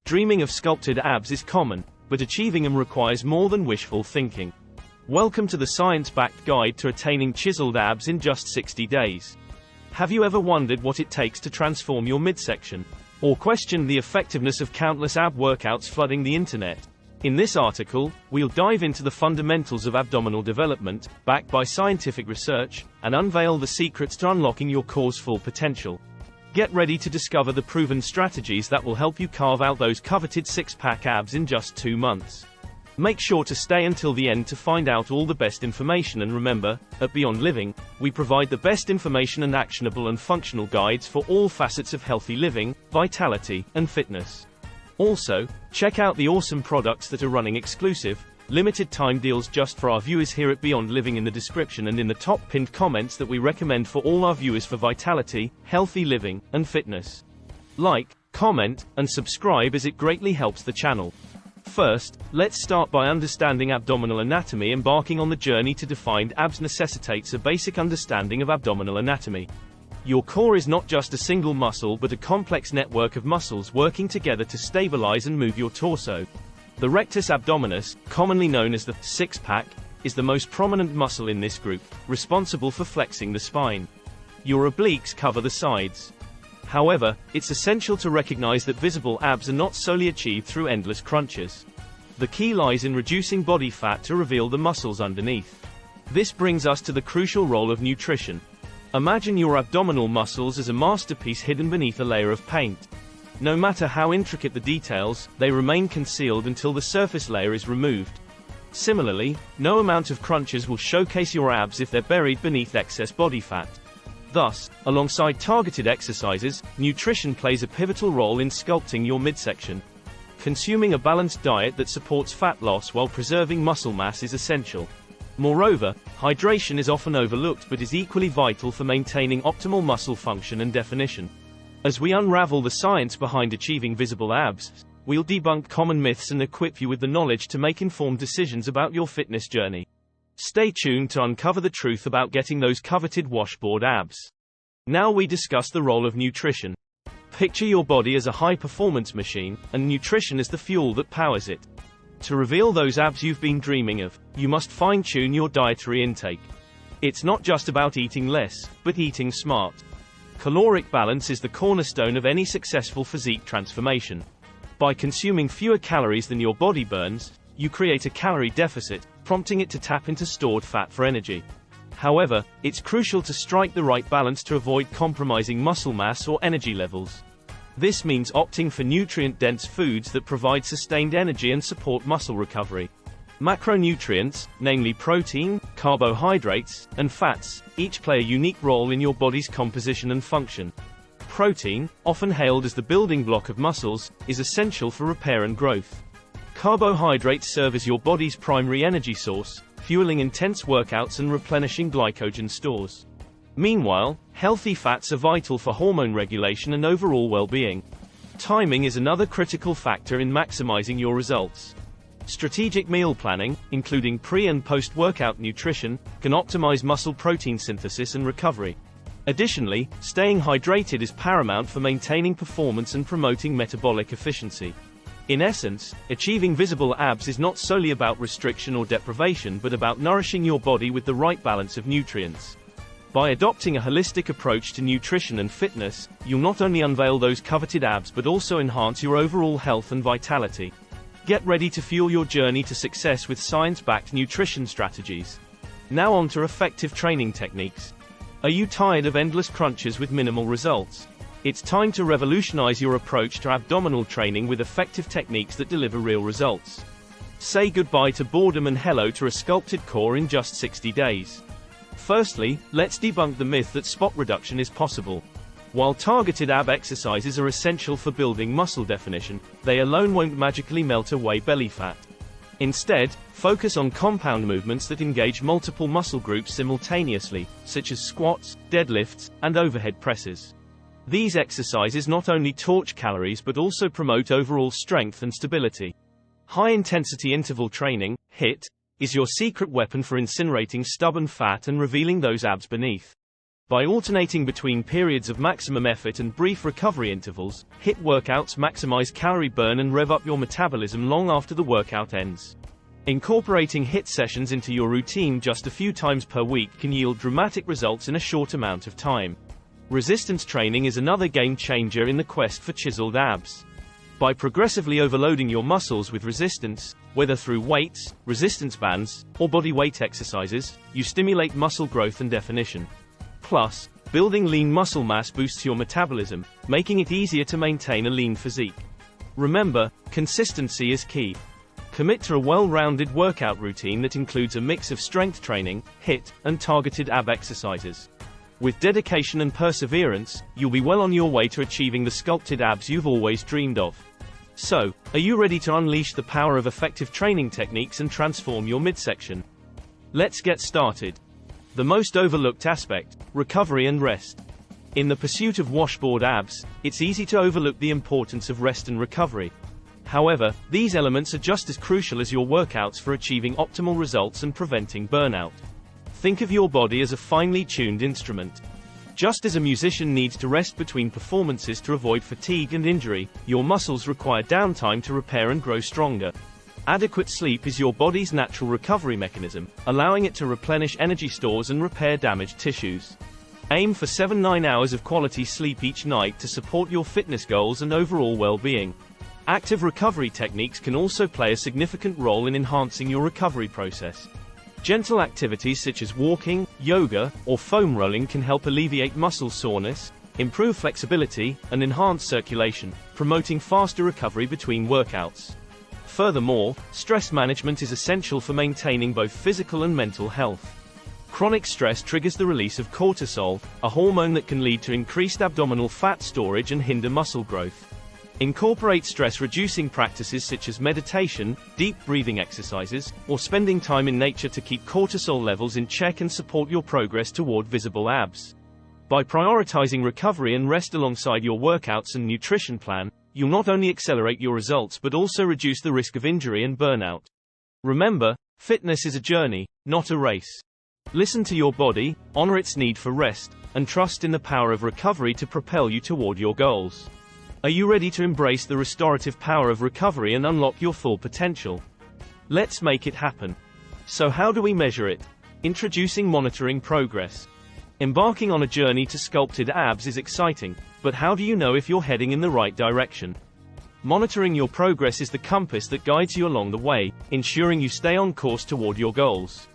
Dreaming of sculpted abs is common, but achieving them requires more than wishful thinking. Welcome to the science-backed guide to attaining chiseled abs in just 60 days. Have you ever wondered what it takes to transform your midsection? Or questioned the effectiveness of countless ab workouts flooding the internet? In this article, we'll dive into the fundamentals of abdominal development, backed by scientific research, and unveil the secrets to unlocking your core's full potential. Get ready to discover the proven strategies that will help you carve out those coveted six-pack abs in just 2 months. Make sure to stay until the end to find out all the best information, and remember, at Beyond Living, we provide the best information and actionable and functional guides for all facets of healthy living, vitality, and fitness. Also, check out the awesome products that are running exclusive, limited-time deals just for our viewers here at Beyond Living in the description and in the top pinned comments that we recommend for all our viewers for vitality, healthy living, and fitness. Like, comment, and subscribe as it greatly helps the channel. First, let's start by understanding abdominal anatomy. Embarking on the journey to defined abs necessitates a basic understanding of abdominal anatomy. Your core is not just a single muscle but a complex network of muscles working together to stabilize and move your torso. The rectus abdominis, commonly known as the six-pack, is the most prominent muscle in this group, responsible for flexing the spine. Your obliques cover the sides. However, it's essential to recognize that visible abs are not solely achieved through endless crunches. The key lies in reducing body fat to reveal the muscles underneath. This brings us to the crucial role of nutrition. Imagine your abdominal muscles as a masterpiece hidden beneath a layer of paint. No matter how intricate the details, they remain concealed until the surface layer is removed. Similarly, no amount of crunches will showcase your abs if they're buried beneath excess body fat. Thus, alongside targeted exercises, nutrition plays a pivotal role in sculpting your midsection. Consuming a balanced diet that supports fat loss while preserving muscle mass is essential. Moreover, hydration is often overlooked but is equally vital for maintaining optimal muscle function and definition. As we unravel the science behind achieving visible abs, we'll debunk common myths and equip you with the knowledge to make informed decisions about your fitness journey. Stay tuned to uncover the truth about getting those coveted washboard abs. Now we discuss the role of nutrition. Picture your body as a high-performance machine, and nutrition is the fuel that powers it. To reveal those abs you've been dreaming of, you must fine-tune your dietary intake. It's not just about eating less, but eating smart. Caloric balance is the cornerstone of any successful physique transformation. By consuming fewer calories than your body burns, you create a calorie deficit, prompting it to tap into stored fat for energy. However, it's crucial to strike the right balance to avoid compromising muscle mass or energy levels. This means opting for nutrient-dense foods that provide sustained energy and support muscle recovery. Macronutrients, namely protein, carbohydrates, and fats, each play a unique role in your body's composition and function. Protein, often hailed as the building block of muscles, is essential for repair and growth. Carbohydrates serve as your body's primary energy source, fueling intense workouts and replenishing glycogen stores. Meanwhile, healthy fats are vital for hormone regulation and overall well-being. Timing is another critical factor in maximizing your results. Strategic meal planning, including pre- and post-workout nutrition, can optimize muscle protein synthesis and recovery. Additionally, staying hydrated is paramount for maintaining performance and promoting metabolic efficiency. In essence, achieving visible abs is not solely about restriction or deprivation but about nourishing your body with the right balance of nutrients. By adopting a holistic approach to nutrition and fitness, you'll not only unveil those coveted abs but also enhance your overall health and vitality. Get ready to fuel your journey to success with science-backed nutrition strategies. Now on to effective training techniques. Are you tired of endless crunches with minimal results? It's time to revolutionize your approach to abdominal training with effective techniques that deliver real results. Say goodbye to boredom and hello to a sculpted core in just 60 days. Firstly, let's debunk the myth that spot reduction is possible. While targeted ab exercises are essential for building muscle definition, they alone won't magically melt away belly fat. Instead, focus on compound movements that engage multiple muscle groups simultaneously, such as squats, deadlifts, and overhead presses. These exercises not only torch calories but also promote overall strength and stability. High-intensity interval training, HIIT, is your secret weapon for incinerating stubborn fat and revealing those abs beneath. By alternating between periods of maximum effort and brief recovery intervals, HIIT workouts maximize calorie burn and rev up your metabolism long after the workout ends. Incorporating HIIT sessions into your routine just a few times per week can yield dramatic results in a short amount of time. Resistance training is another game changer in the quest for chiseled abs. By progressively overloading your muscles with resistance, whether through weights, resistance bands, or body weight exercises, you stimulate muscle growth and definition. Plus, building lean muscle mass boosts your metabolism, making it easier to maintain a lean physique. Remember, consistency is key. Commit to a well-rounded workout routine that includes a mix of strength training, HIIT, and targeted ab exercises. With dedication and perseverance, you'll be well on your way to achieving the sculpted abs you've always dreamed of. So, are you ready to unleash the power of effective training techniques and transform your midsection? Let's get started. The most overlooked aspect: recovery and rest. In the pursuit of washboard abs, it's easy to overlook the importance of rest and recovery. However, these elements are just as crucial as your workouts for achieving optimal results and preventing burnout. Think of your body as a finely tuned instrument. Just as a musician needs to rest between performances to avoid fatigue and injury, your muscles require downtime to repair and grow stronger. Adequate sleep is your body's natural recovery mechanism, allowing it to replenish energy stores and repair damaged tissues. Aim for 7-9 hours of quality sleep each night to support your fitness goals and overall well-being. Active recovery techniques can also play a significant role in enhancing your recovery process. Gentle activities such as walking, yoga, or foam rolling can help alleviate muscle soreness, improve flexibility, and enhance circulation, promoting faster recovery between workouts. Furthermore, stress management is essential for maintaining both physical and mental health. Chronic stress triggers the release of cortisol, a hormone that can lead to increased abdominal fat storage and hinder muscle growth. Incorporate stress-reducing practices such as meditation, deep breathing exercises, or spending time in nature to keep cortisol levels in check and support your progress toward visible abs. By prioritizing recovery and rest alongside your workouts and nutrition plan, you'll not only accelerate your results but also reduce the risk of injury and burnout. Remember, fitness is a journey, not a race. Listen to your body, honor its need for rest, and trust in the power of recovery to propel you toward your goals. Are you ready to embrace the restorative power of recovery and unlock your full potential? Let's make it happen. So how do we measure it? Introducing monitoring progress. Embarking on a journey to sculpted abs is exciting, but how do you know if you're heading in the right direction? Monitoring your progress is the compass that guides you along the way, ensuring you stay on course toward your goals.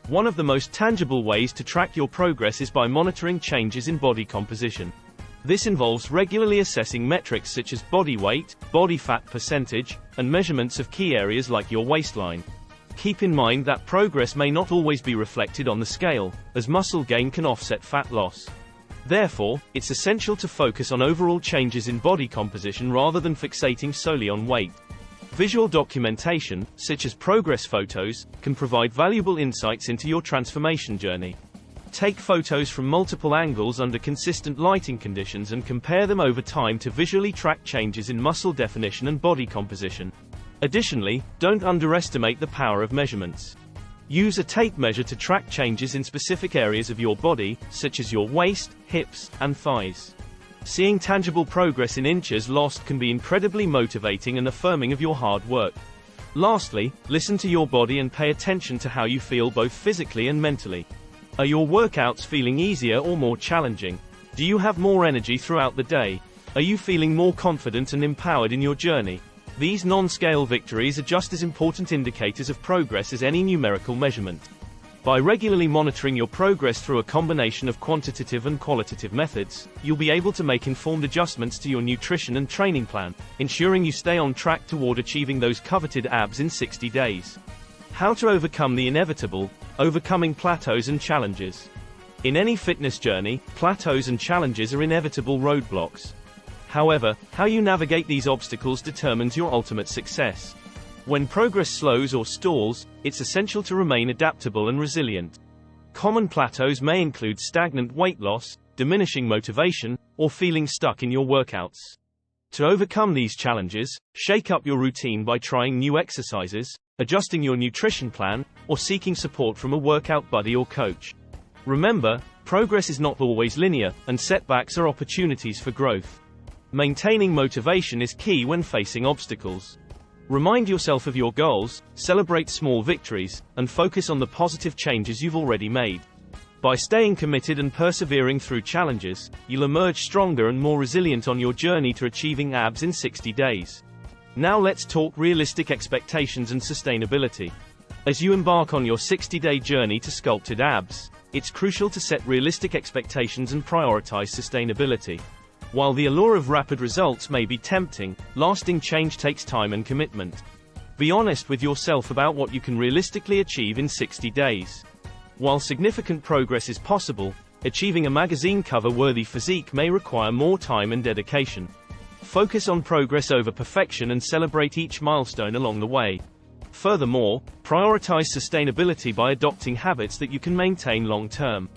One of the most tangible ways to track your progress is by monitoring changes in body composition. This involves regularly assessing metrics such as body weight, body fat percentage, and measurements of key areas like your waistline. Keep in mind that progress may not always be reflected on the scale, as muscle gain can offset fat loss. Therefore, it's essential to focus on overall changes in body composition rather than fixating solely on weight. Visual documentation, such as progress photos, can provide valuable insights into your transformation journey. Take photos from multiple angles under consistent lighting conditions and compare them over time to visually track changes in muscle definition and body composition. Additionally, don't underestimate the power of measurements. Use a tape measure to track changes in specific areas of your body, such as your waist, hips, and thighs. Seeing tangible progress in inches lost can be incredibly motivating and affirming of your hard work. Lastly, listen to your body and pay attention to how you feel both physically and mentally. Are your workouts feeling easier or more challenging? Do you have more energy throughout the day? Are you feeling more confident and empowered in your journey? These non-scale victories are just as important indicators of progress as any numerical measurement. By regularly monitoring your progress through a combination of quantitative and qualitative methods, you'll be able to make informed adjustments to your nutrition and training plan, ensuring you stay on track toward achieving those coveted abs in 60 days. How to overcome the inevitable: overcoming plateaus and challenges. In any fitness journey, plateaus and challenges are inevitable roadblocks. However, how you navigate these obstacles determines your ultimate success. When progress slows or stalls, it's essential to remain adaptable and resilient. Common plateaus may include stagnant weight loss, diminishing motivation, or feeling stuck in your workouts. To overcome these challenges, shake up your routine by trying new exercises, adjusting your nutrition plan, or seeking support from a workout buddy or coach. Remember, Progress is not always linear, and setbacks are opportunities for growth. Maintaining motivation is key when facing obstacles. Remind yourself of your goals, celebrate small victories, and focus on the positive changes you've already made. By staying committed and persevering through challenges, you'll emerge stronger and more resilient on your journey to achieving abs in 60 days. Now let's talk realistic expectations and sustainability. As you embark on your 60-day journey to sculpted abs, it's crucial to set realistic expectations and prioritize sustainability. While the allure of rapid results may be tempting, lasting change takes time and commitment. Be honest with yourself about what you can realistically achieve in 60 days. While significant progress is possible, achieving a magazine cover-worthy physique may require more time and dedication. Focus on progress over perfection and celebrate each milestone along the way. Furthermore, prioritize sustainability by adopting habits that you can maintain long-term.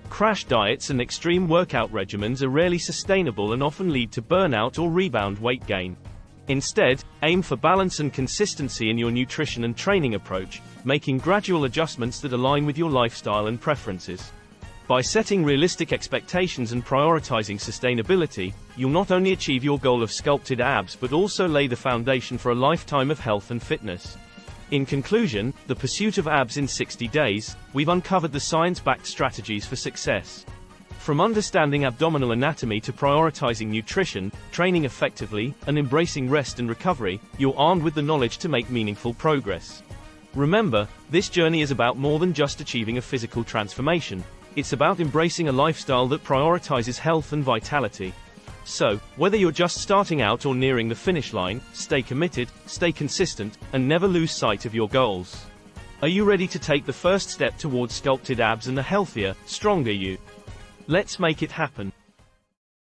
Crash diets and extreme workout regimens are rarely sustainable and often lead to burnout or rebound weight gain. Instead, aim for balance and consistency in your nutrition and training approach, making gradual adjustments that align with your lifestyle and preferences. By setting realistic expectations and prioritizing sustainability, you'll not only achieve your goal of sculpted abs but also lay the foundation for a lifetime of health and fitness. In conclusion, the pursuit of abs in 60 days, we've uncovered the science-backed strategies for success. From understanding abdominal anatomy to prioritizing nutrition, training effectively, and embracing rest and recovery, you're armed with the knowledge to make meaningful progress. Remember, this journey is about more than just achieving a physical transformation. It's about embracing a lifestyle that prioritizes health and vitality. So, whether you're just starting out or nearing the finish line, stay committed, stay consistent, and never lose sight of your goals. Are you ready to take the first step towards sculpted abs and a healthier, stronger you? Let's make it happen.